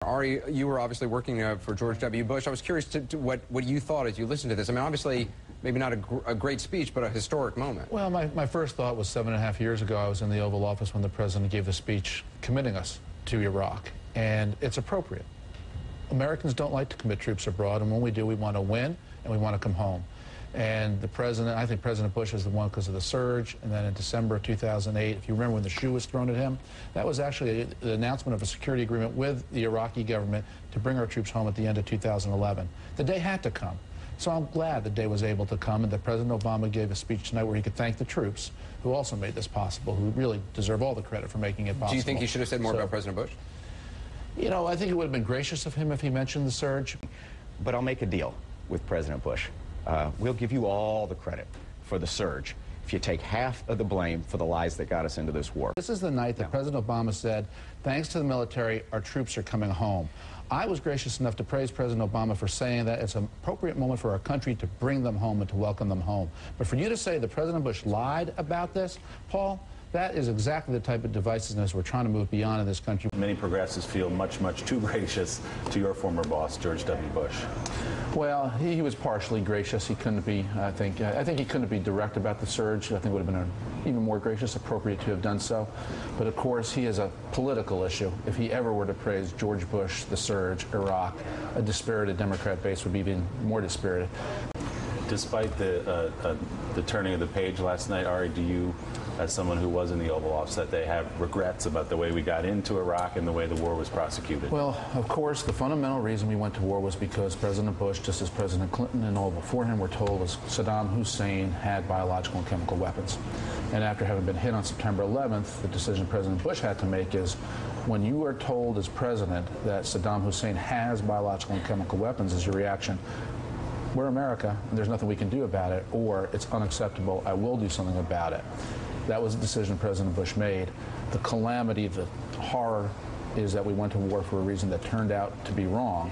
Ari, you were obviously working for George W. Bush. I was curious to what you thought as you listened to this. I mean, obviously, maybe not a great speech, but a historic moment. Well, my first thought was 7.5 years ago. I was in the Oval Office when the president gave the speech committing us to Iraq, and it's appropriate. Americans don't like to commit troops abroad, and when we do, we want to win, and we want to come home. And the president, I think President Bush is the one because of the surge, and then in December of 2008, if you remember when the shoe was thrown at him, that was actually the announcement of a security agreement with the Iraqi government to bring our troops home at the end of 2011. The day had to come. So I'm glad the day was able to come and that President Obama gave a speech tonight where he could thank the troops who also made this possible, who really deserve all the credit for making it possible. Do you think he should have said more about President Bush? You know, I think it would have been gracious of him if he mentioned the surge. But I'll make a deal with President Bush. We'll give you all the credit for the surge if you take half of the blame for the lies that got us into this war. This is the night that President Obama said, thanks to the military, our troops are coming home. I was gracious enough to praise President Obama for saying that it's an appropriate moment for our country to bring them home and to welcome them home. But for you to say that President Bush lied about this, Paul, that is exactly the type of divisiveness we're trying to move beyond in this country. Many progressives feel much too gracious to your former boss, George W. Bush. Well, he was partially gracious. He couldn't be, I think he couldn't be direct about the surge. I think it would have been even more gracious, appropriate to have done so. But of course, he is a political issue. If he ever were to praise George Bush, the surge, Iraq, a dispirited Democrat base would be even more dispirited. Despite the turning of the page last night, Ari, do you, as someone who was in the Oval Office, that they have regrets about the way we got into Iraq and the way the war was prosecuted? Well, of course, the fundamental reason we went to war was because President Bush, just as President Clinton and all before him were told, was Saddam Hussein had biological and chemical weapons. And after having been hit on September 11th, the decision President Bush had to make is, when you are told as president that Saddam Hussein has biological and chemical weapons, is your reaction, we're America, and there's nothing we can do about it, or it's unacceptable, I will do something about it. That was the decision President Bush made. The calamity, the horror is that we went to war for a reason that turned out to be wrong.